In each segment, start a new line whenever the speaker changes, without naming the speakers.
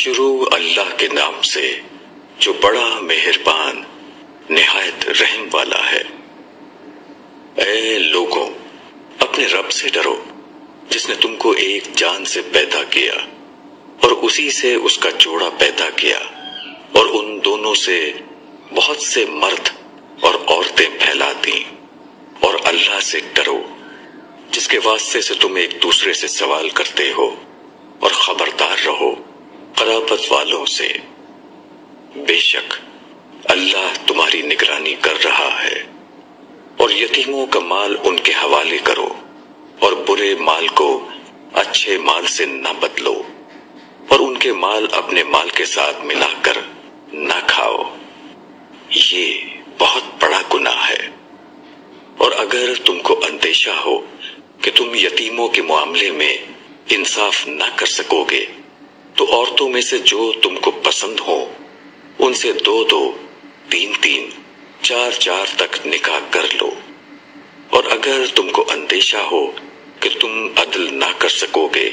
شروع اللہ کے نام سے جو بڑا مہربان نہایت رحم والا ہے۔ اے لوگوں، اپنے رب سے ڈرو جس نے تم کو ایک جان سے پیدا کیا اور اسی سے اس کا جوڑا پیدا کیا، اور ان دونوں سے بہت سے مرد اور عورتیں پھیلا دیں۔ اور اللہ سے ڈرو جس کے واسطے سے تم ایک دوسرے سے سوال کرتے ہو، اور خبردار رہو قرابت والوں سے۔ بے شک اللہ تمہاری نگرانی کر رہا ہے۔ اور یتیموں کا مال ان کے حوالے کرو، اور برے مال کو اچھے مال سے نہ بدلو، اور ان کے مال اپنے مال کے ساتھ ملا کر نہ کھاؤ، یہ بہت بڑا گناہ ہے۔ اور اگر تم کو اندیشہ ہو کہ تم یتیموں کے معاملے میں انصاف نہ کر سکو گے، تو عورتوں میں سے جو تم کو پسند ہو ان سے 2-2، 3-3، 4-4 تک نکاح کر لو۔ اور اگر تم کو اندیشہ ہو کہ تم عدل نہ کر سکو گے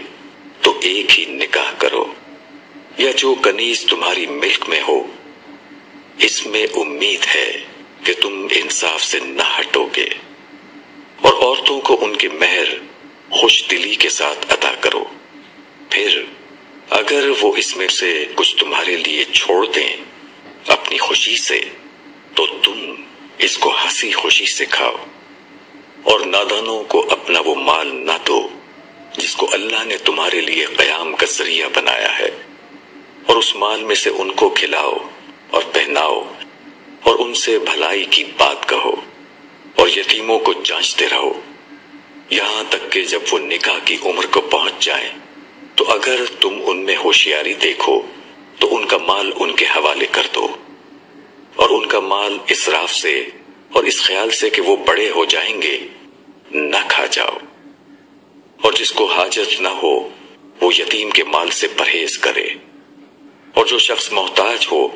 تو ایک ہی نکاح کرو، یا جو کنیز تمہاری ملک میں ہو، اس میں امید ہے کہ تم انصاف سے نہ ہٹو گے۔ اور عورتوں کو ان کے مہر خوش دلی کے ساتھ ادا کرو۔ پھر اگر وہ اس میں سے کچھ تمہارے لیے چھوڑ دیں اپنی خوشی سے، تو تم اس کو ہنسی خوشی سے کھاؤ۔ اور نادانوں کو اپنا وہ مال نہ دو جس کو اللہ نے تمہارے لیے قیام کا ذریعہ بنایا ہے، اور اس مال میں سے ان کو کھلاؤ اور پہناؤ، اور ان سے بھلائی کی بات کہو، اور یتیموں کو جانچتے رہو، یہاں تک کہ جب وہ نکاح کی عمر کو پہنچ جائیں۔ تو اگر تم ان میں ہوشیاری دیکھو تو ان کا مال ان کے حوالے کر دو، اور ان کا مال اسراف سے اور اس خیال سے کہ وہ بڑے ہو جائیں گے نہ کھا جاؤ۔ اور جس کو حاجت نہ ہو وہ یتیم کے مال سے پرہیز کرے، اور جو شخص محتاج ہو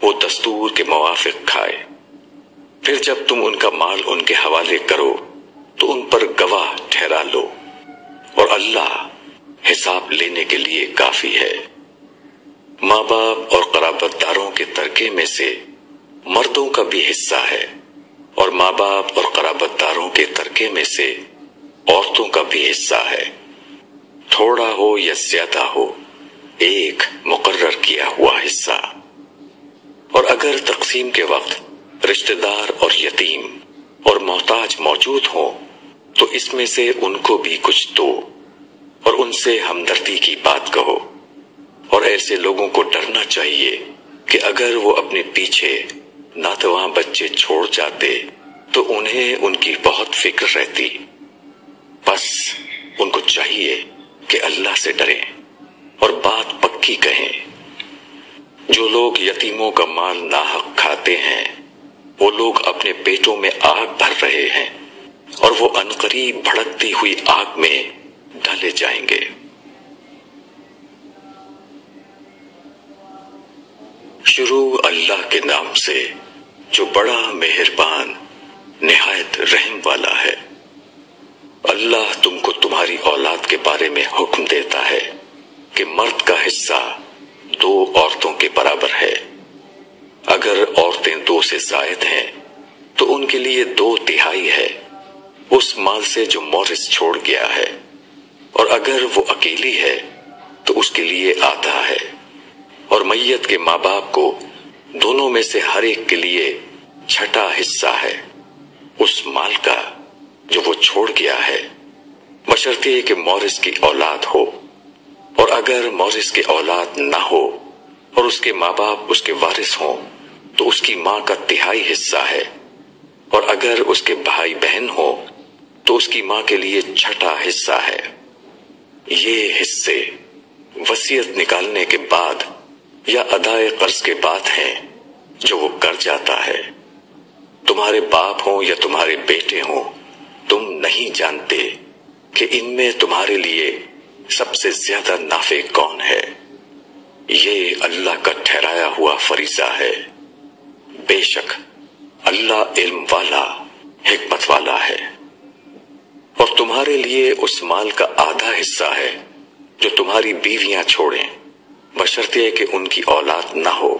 وہ دستور کے موافق کھائے۔ پھر جب تم ان کا مال ان کے حوالے کرو تو ان پر گواہ ٹھہرا لو، اور اللہ حساب لینے کے لیے کافی ہے۔ ماں باپ اور قرابت داروں کے ترکے میں سے مردوں کا بھی حصہ ہے، اور ماں باپ اور قرابت داروں کے ترکے میں سے عورتوں کا بھی حصہ ہے، تھوڑا ہو یا زیادہ ہو، ایک مقرر کیا ہوا حصہ۔ اور اگر تقسیم کے وقت رشتہ دار اور یتیم اور محتاج موجود ہوں تو اس میں سے ان کو بھی کچھ دو، اور ان سے ہمدردی کی بات کہو۔ اور ایسے لوگوں کو ڈرنا چاہیے کہ اگر وہ اپنے پیچھے ناتواں بچے چھوڑ جاتے تو انہیں ان کی بہت فکر رہتی۔ بس ان کو چاہیے کہ اللہ سے ڈریں اور بات پکی کہیں۔ جو لوگ یتیموں کا مال ناحق کھاتے ہیں وہ لوگ اپنے پیٹوں میں آگ بھر رہے ہیں، اور وہ عنقریب بھڑکتی ہوئی آگ میں ڈالے جائیں گے۔ شروع اللہ کے نام سے جو بڑا مہربان نہایت رحم والا ہے۔ اللہ تم کو تمہاری اولاد کے بارے میں حکم دیتا ہے کہ مرد کا حصہ 2 عورتوں کے برابر ہے۔ اگر عورتیں 2 سے زائد ہیں تو ان کے لیے 2/3 ہے اس مال سے جو مورث چھوڑ گیا ہے، اور اگر وہ اکیلی ہے تو اس کے لیے آدھا ہے۔ اور میت کے ماں باپ کو دونوں میں سے ہر ایک کے لیے 6واں حصہ ہے اس مال کا جو وہ چھوڑ گیا ہے، بشرطے کہ مورث کی اولاد ہو۔ اور اگر مورث کی اولاد نہ ہو اور اس کے ماں باپ اس کے وارث ہوں تو اس کی ماں کا 1/3 حصہ ہے۔ اور اگر اس کے بھائی بہن ہو تو اس کی ماں کے لیے 6واں حصہ ہے۔ یہ حصے وصیت نکالنے کے بعد یا ادائے قرض کے بعد ہیں جو وہ کر جاتا ہے۔ تمہارے باپ ہوں یا تمہارے بیٹے ہوں، تم نہیں جانتے کہ ان میں تمہارے لیے سب سے زیادہ نافع کون ہے۔ یہ اللہ کا ٹھہرایا ہوا فریضہ ہے۔ بے شک اللہ علم والا حکمت والا ہے۔ اور تمہارے لیے اس مال کا آدھا حصہ ہے جو تمہاری بیویاں چھوڑیں، بشرطے کہ ان کی اولاد نہ ہو،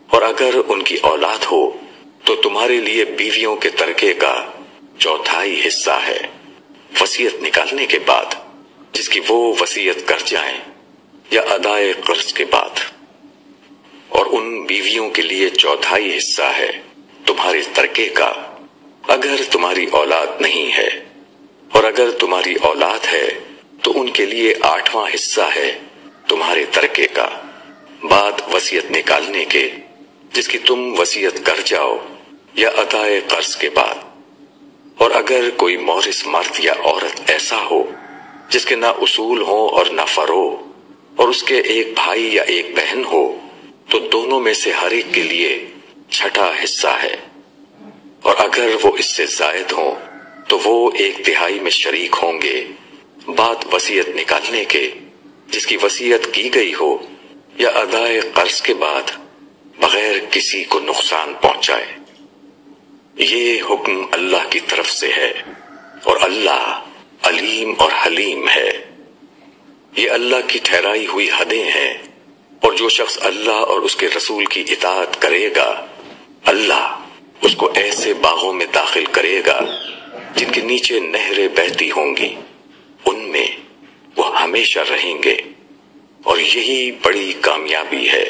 اور اگر ان کی اولاد ہو تو تمہارے لیے بیویوں کے ترکے کا چوتھائی حصہ ہے، وصیت نکالنے کے بعد جس کی وہ وصیت کر جائیں یا ادائے قرض کے بعد، اور ان بیویوں کے لیے چوتھائی حصہ ہے تمہارے ترکے کا اگر تمہاری اولاد نہیں ہے، اور اگر تمہاری اولاد ہے تو ان کے لیے 8واں حصہ ہے تمہارے ترکے کا بعد وصیت نکالنے کے جس کی تم وصیت کر جاؤ یا ادائے قرض کے بعد، اور اگر کوئی مورث مرد یا عورت ایسا ہو جس کے نہ اصول ہو اور نہ فرو، اور اس کے ایک بھائی یا ایک بہن ہو تو دونوں میں سے ہر ایک کے لیے چھٹا حصہ ہے، اور اگر وہ اس سے زائد ہوں تو وہ 1/3 میں شریک ہوں گے بعد وصیت نکالنے کے جس کی وصیت کی گئی ہو یا ادائے قرض کے بعد بغیر کسی کو نقصان پہنچائے۔ یہ حکم اللہ کی طرف سے ہے، اور اللہ علیم اور حلیم ہے۔ یہ اللہ کی ٹھہرائی ہوئی حدیں ہیں، اور جو شخص اللہ اور اس کے رسول کی اطاعت کرے گا اللہ اس کو ایسے باغوں میں داخل کرے گا جن کے نیچے نہریں بہتی ہوں گی، ان میں وہ ہمیشہ رہیں گے، اور یہی بڑی کامیابی ہے۔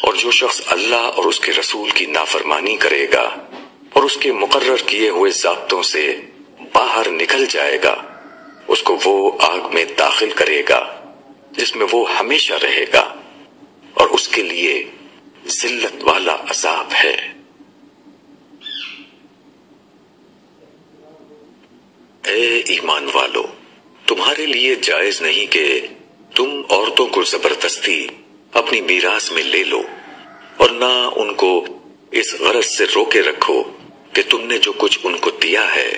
اور جو شخص اللہ اور اس کے رسول کی نافرمانی کرے گا اور اس کے مقرر کیے ہوئے ضابطوں سے باہر نکل جائے گا، اس کو وہ آگ میں داخل کرے گا جس میں وہ ہمیشہ رہے گا، اور اس کے لیے ذلت والا عذاب ہے۔ اے ایمان والو، تمہارے لیے جائز نہیں کہ تم عورتوں کو زبردستی اپنی میراث میں لے لو، اور نہ ان کو اس غرض سے روکے رکھو کہ تم نے جو کچھ ان کو دیا ہے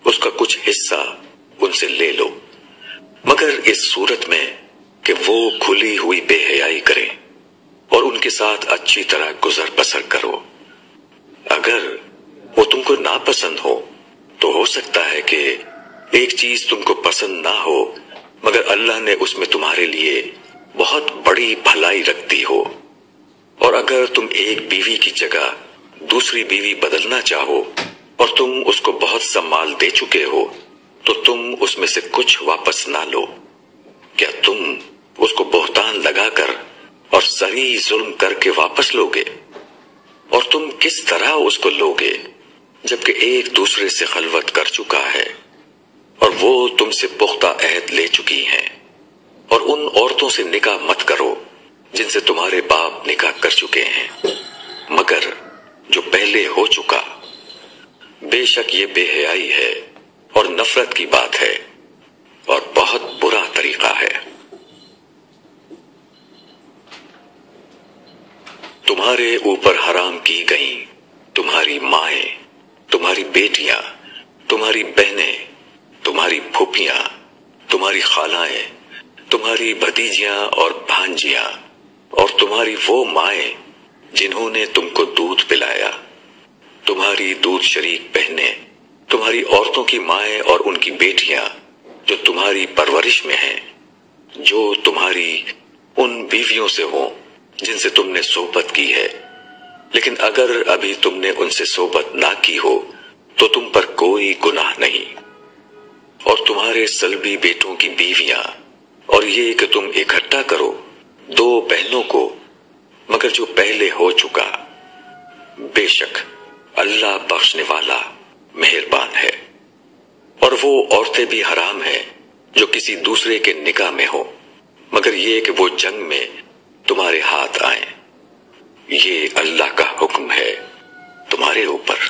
اس کا کچھ حصہ ان سے لے لو، مگر اس صورت میں کہ وہ کھلی ہوئی بے حیائی کریں اور ان کے ساتھ اچھی طرح گزر بسر کرو۔ اگر وہ تم کو ناپسند ہو تو ہو سکتا ہے کہ ایک چیز تم کو پسند نہ ہو مگر اللہ نے اس میں تمہارے لیے بہت بڑی بھلائی رکھتی ہو، اور اگر تم ایک بیوی کی جگہ دوسری بیوی بدلنا چاہو اور تم اس کو بہت سا مال دے چکے ہو تو تم اس میں سے کچھ واپس نہ لو۔ کیا تم اس کو بہتان لگا کر اور صریح ظلم کر کے واپس لوگے؟ اور تم کس طرح اس کو لوگے جبکہ ایک دوسرے سے خلوت کر چکا ہے اور وہ تم سے پختہ عہد لے چکی ہیں؟ اور ان عورتوں سے نکاح مت کرو جن سے تمہارے باپ نکاح کر چکے ہیں، مگر جو پہلے ہو چکا، بے شک یہ بے حیائی ہے اور نفرت کی بات ہے اور بہت برا طریقہ ہے۔ تمہارے اوپر حرام کی گئیں تمہاری مائیں، تمہاری بیٹیاں، تمہاری بہنیں، تمہاری پھوپھیاں، تمہاری خالائیں، تمہاری بھتیجیاں اور بھانجیاں، اور تمہاری وہ مائیں جنہوں نے تم کو دودھ پلایا، تمہاری دودھ شریک بہنیں، تمہاری عورتوں کی مائیں اور ان کی بیٹیاں جو تمہاری پرورش میں ہیں، جو تمہاری ان بیویوں سے ہوں جن سے تم نے صحبت کی ہے، لیکن اگر ابھی تم نے ان سے صحبت نہ کی ہو تو تم پر کوئی گناہ نہیں، اور تمہارے سلبی بیٹوں کی بیویاں، اور یہ کہ تم اکٹھا کرو 2 بہنوں کو مگر جو پہلے ہو چکا، بے شک اللہ بخشنے والا مہربان ہے۔ اور وہ عورتیں بھی حرام ہیں جو کسی دوسرے کے نکاح میں ہو مگر یہ کہ وہ جنگ میں تمہارے ہاتھ آئیں، یہ اللہ کا حکم ہے تمہارے اوپر۔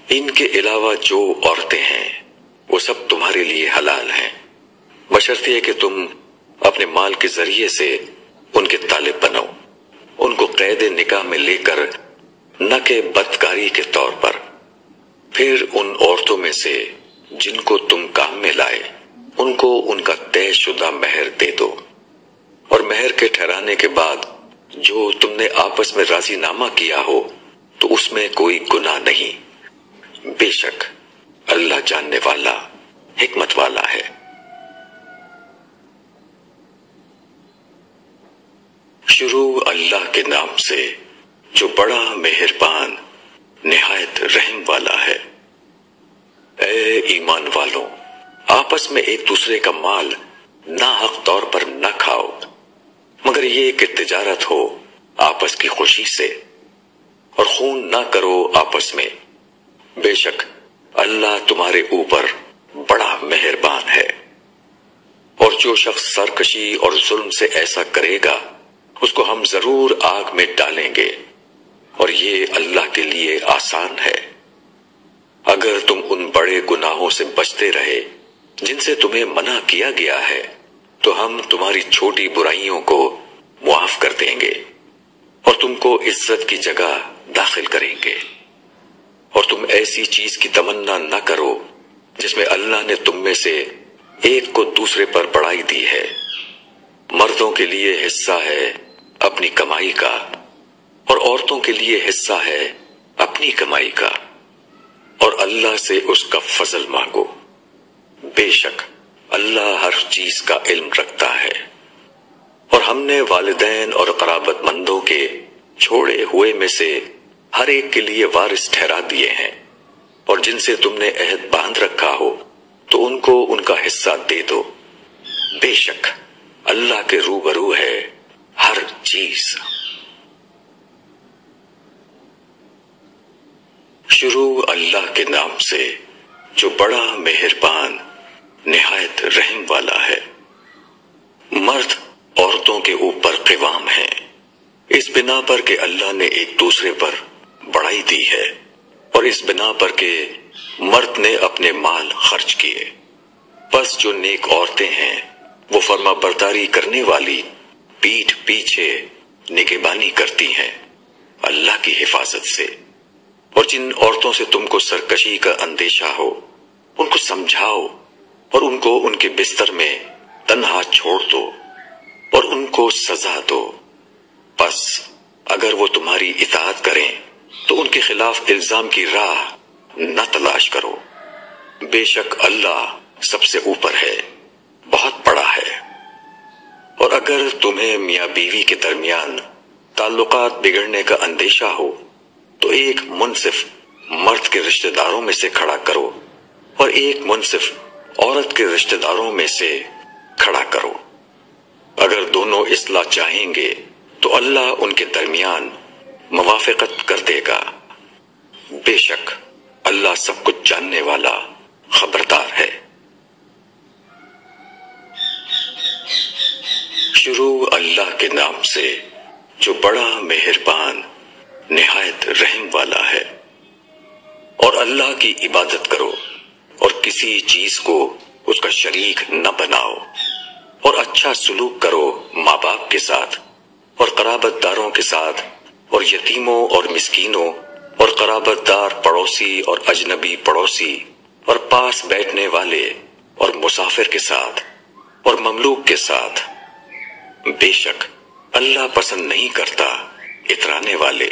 ان کے علاوہ جو عورتیں ہیں وہ سب تمہارے لیے حلال ہیں، بشرطے کہ تم اپنے مال کے ذریعے سے ان کے طالب بنو، ان کو قید نکاح میں لے کر نہ کہ بدکاری کے طور پر۔ پھر ان عورتوں میں سے جن کو تم کام میں لائے ان کو ان کا طے شدہ مہر دے دو، اور مہر کے ٹھہرانے کے بعد جو تم نے آپس میں راضی نامہ کیا ہو تو اس میں کوئی گناہ نہیں، بے شک اللہ جاننے والا حکمت والا ہے۔ شروع اللہ کے نام سے جو بڑا مہربان نہایت رحم والا ہے۔ اے ایمان والوں، آپس میں ایک دوسرے کا مال ناحق طور پر نہ کھاؤ، مگر یہ کہ تجارت ہو آپس کی خوشی سے، اور خون نہ کرو آپس میں، بے شک اللہ تمہارے اوپر بڑا مہربان ہے۔ اور جو شخص سرکشی اور ظلم سے ایسا کرے گا اس کو ہم ضرور آگ میں ڈالیں گے، اور یہ اللہ کے لیے آسان ہے۔ اگر تم ان بڑے گناہوں سے بچتے رہے جن سے تمہیں منع کیا گیا ہے تو ہم تمہاری چھوٹی برائیوں کو معاف کر دیں گے اور تم کو عزت کی جگہ داخل کریں گے۔ اور تم ایسی چیز کی تمنا نہ کرو جس میں اللہ نے تم میں سے ایک کو دوسرے پر بڑائی دی ہے۔ مردوں کے لیے حصہ ہے اپنی کمائی کا، اور عورتوں کے لیے حصہ ہے اپنی کمائی کا، اور اللہ سے اس کا فضل مانگو، بے شک اللہ ہر چیز کا علم رکھتا ہے۔ اور ہم نے والدین اور قرابت مندوں کے چھوڑے ہوئے میں سے ہر ایک کے لیے وارث ٹھہرا دیے ہیں، اور جن سے تم نے عہد باندھ رکھا ہو تو ان کو ان کا حصہ دے دو، بے شک اللہ کے روبرو ہے ہر چیز۔ شروع اللہ کے نام سے جو بڑا مہربان نہایت رحم والا ہے۔ مرد عورتوں کے اوپر قوام ہیں اس بنا پر کہ اللہ نے ایک دوسرے پر بڑائی دی ہے، اور اس بنا پر کہ مرد نے اپنے مال خرچ کیے۔ پس جو نیک عورتیں ہیں وہ فرما برداری کرنے والی پیٹھ پیچھے نگہبانی کرتی ہیں اللہ کی حفاظت سے۔ اور جن عورتوں سے تم کو سرکشی کا اندیشہ ہو ان کو سمجھاؤ، اور ان کو ان کے بستر میں تنہا چھوڑ دو، اور ان کو سزا دو۔ پس اگر وہ تمہاری اطاعت کریں تو ان کے خلاف الزام کی راہ نہ تلاش کرو، بے شک اللہ سب سے اوپر ہے، بہت بڑا ہے۔ اور اگر تمہیں میاں بیوی کے درمیان تعلقات بگڑنے کا اندیشہ ہو تو ایک منصف مرد کے رشتہ داروں میں سے کھڑا کرو، اور ایک منصف عورت کے رشتہ داروں میں سے کھڑا کرو۔ اگر دونوں اصلاح چاہیں گے تو اللہ ان کے درمیان موافقت کر دے گا، بے شک اللہ سب کچھ جاننے والا خبردار ہے۔ شروع اللہ کے نام سے جو بڑا مہربان نہایت رحم والا ہے۔ اور اللہ کی عبادت کرو اور کسی چیز کو اس کا شریک نہ بناؤ، اور اچھا سلوک کرو ماں باپ کے ساتھ اور قرابت داروں کے ساتھ، اور یتیموں اور مسکینوں اور قرابت دار پڑوسی اور اجنبی پڑوسی اور پاس بیٹھنے والے اور مسافر کے ساتھ اور مملوک کے ساتھ، بے شک اللہ پسند نہیں کرتا اترانے والے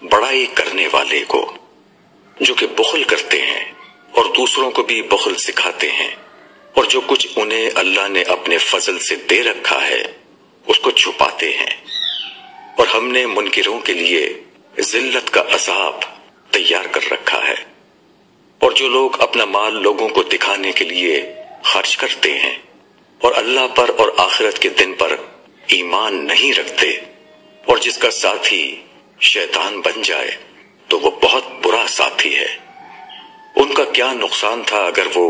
بڑائی کرنے والے کو، جو کہ بخل کرتے ہیں اور دوسروں کو بھی بخل سکھاتے ہیں، اور جو کچھ انہیں اللہ نے اپنے فضل سے دے رکھا ہے اس کو چھپاتے ہیں۔ اور ہم نے منکروں کے لیے ذلت کا عذاب تیار کر رکھا ہے۔ اور جو لوگ اپنا مال لوگوں کو دکھانے کے لیے خرچ کرتے ہیں اور اللہ پر اور آخرت کے دن پر ایمان نہیں رکھتے، اور جس کا ساتھی شیطان بن جائے تو وہ بہت برا ساتھی ہے۔ ان کا کیا نقصان تھا اگر وہ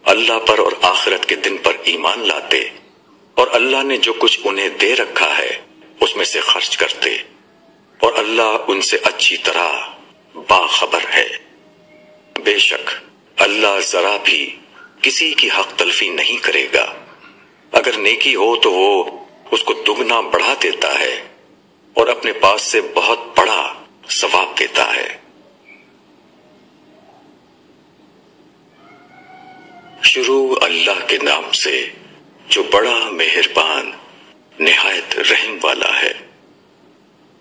اللہ پر اور آخرت کے دن پر ایمان لاتے اور اللہ نے جو کچھ انہیں دے رکھا ہے اس میں سے خرچ کرتے، اور اللہ ان سے اچھی طرح باخبر ہے۔ بے شک اللہ ذرا بھی کسی کی حق تلفی نہیں کرے گا، اگر نیکی ہو تو وہ اس کو دگنا بڑھا دیتا ہے اور اپنے پاس سے بہت بڑا ثواب دیتا ہے۔ شروع اللہ کے نام سے جو بڑا مہربان نہایت رحم والا ہے۔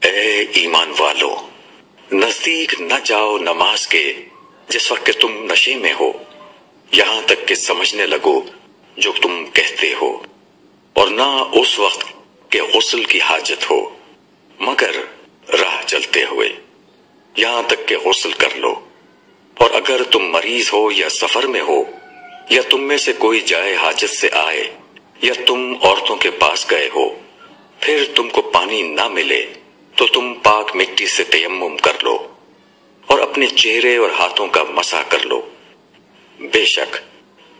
اے ایمان والو، نزدیک نہ جاؤ نماز کے جس وقت کہ تم نشے میں ہو، یہاں تک کہ سمجھنے لگو جو تم کہتے ہو، اور نہ اس وقت کہ غسل کی حاجت ہو مگر راہ چلتے ہوئے، یہاں تک کہ غسل کر لو، اور اگر تم مریض ہو یا سفر میں ہو، یا تم میں سے کوئی جائے حاجت سے آئے، یا تم عورتوں کے پاس گئے ہو، پھر تم کو پانی نہ ملے تو تم پاک مٹی سے تیمم کر لو اور اپنے چہرے اور ہاتھوں کا مسح کر لو۔ بے شک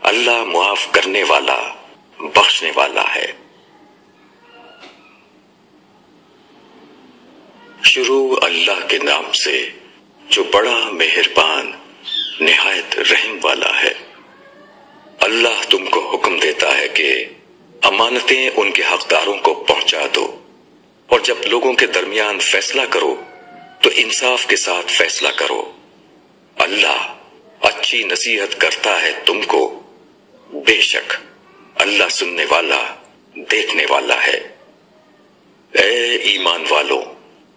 اللہ معاف کرنے والا، بخشنے والا ہے۔ شروع اللہ کے نام سے جو بڑا مہربان، نہایت رحم والا ہے۔ اللہ تم کو حکم دیتا ہے کہ امانتیں ان کے حقداروں کو پہنچا دو، اور جب لوگوں کے درمیان فیصلہ کرو تو انصاف کے ساتھ فیصلہ کرو۔ اللہ اچھی نصیحت کرتا ہے تم کو، بے شک اللہ سننے والا، دیکھنے والا ہے۔ اے ایمان والو،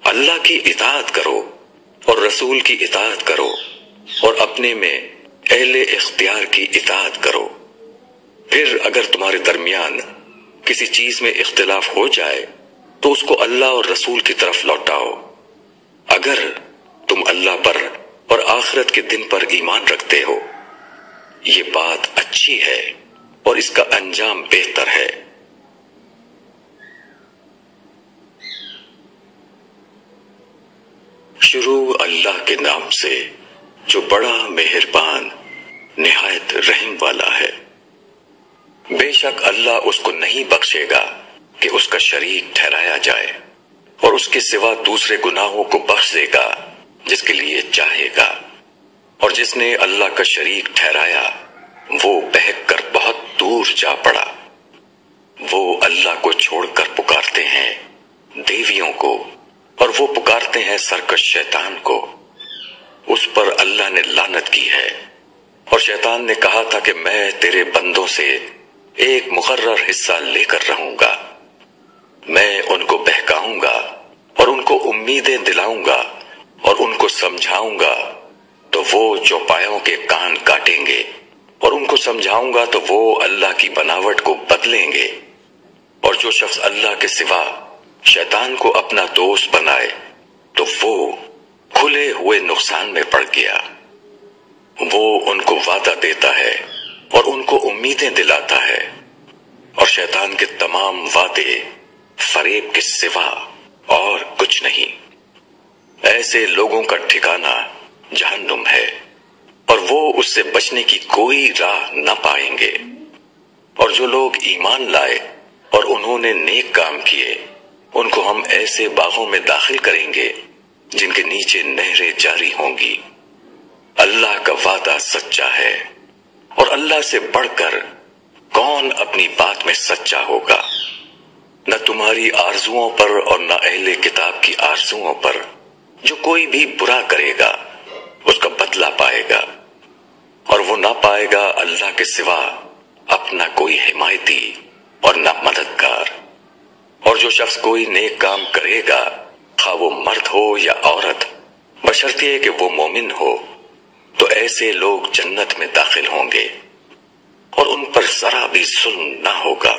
اللہ کی اطاعت کرو اور رسول کی اطاعت کرو، اور اپنے میں اہل اختیار کی اطاعت کرو۔ پھر اگر تمہارے درمیان کسی چیز میں اختلاف ہو جائے تو اس کو اللہ اور رسول کی طرف لوٹاؤ۔ اگر تم اللہ پر اور آخرت کے دن پر ایمان رکھتے ہو، یہ بات اچھی ہے اور اس کا انجام بہتر ہے۔ شروع اللہ کے نام سے جو بڑا مہربان، نہایت رحم والا ہے۔ بے شک اللہ اس کو نہیں بخشے گا کہ اس کا شریک ٹھہرایا جائے، اور اس کے سوا دوسرے گناہوں کو بخش دے گا جس کے لیے چاہے گا، اور جس نے اللہ کا شریک ٹھہرایا وہ بہک کر بہت دور جا پڑا۔ وہ اللہ کو چھوڑ کر پکارتے ہیں دیویوں کو، اور وہ پکارتے ہیں سرکش شیطان کو، اس پر اللہ نے لعنت کی ہے۔ اور شیطان نے کہا تھا کہ میں تیرے بندوں سے ایک مقرر حصہ لے کر رہوں گا، میں ان کو بہکاؤں گا اور ان کو امیدیں دلاؤں گا اور ان کو سمجھاؤں گا تو وہ چوپایوں کے کان کاٹیں گے، اور ان کو سمجھاؤں گا تو وہ اللہ کی بناوٹ کو بدلیں گے۔ اور جو شخص اللہ کے سوا شیطان کو اپنا دوست بنائے تو وہ کھلے ہوئے نقصان میں پڑ گیا۔ وہ ان کو وعدہ دیتا ہے اور ان کو امیدیں دلاتا ہے، اور شیطان کے تمام وعدے فریب کے سوا اور کچھ نہیں۔ ایسے لوگوں کا ٹھکانہ جہنم ہے، اور وہ اس سے بچنے کی کوئی راہ نہ پائیں گے۔ اور جو لوگ ایمان لائے اور انہوں نے نیک کام کیے، ان کو ہم ایسے باغوں میں داخل کریں گے جن کے نیچے نہریں جاری ہوں گی۔ اللہ کا وعدہ سچا ہے، اور اللہ سے بڑھ کر کون اپنی بات میں سچا ہوگا؟ نہ تمہاری آرزوؤں پر اور نہ اہل کتاب کی آرزوؤں پر جو کوئی بھی برا کرے گا اس کا بدلہ پائے گا، اور وہ نہ پائے گا اللہ کے سوا اپنا کوئی حمایتی اور نہ مددگار۔ اور جو شخص کوئی نیک کام کرے گا، خواہ وہ مرد ہو یا عورت، بشرطیہ کہ وہ مومن ہو، تو ایسے لوگ جنت میں داخل ہوں گے اور ان پر ذرا بھی ظلم نہ ہوگا۔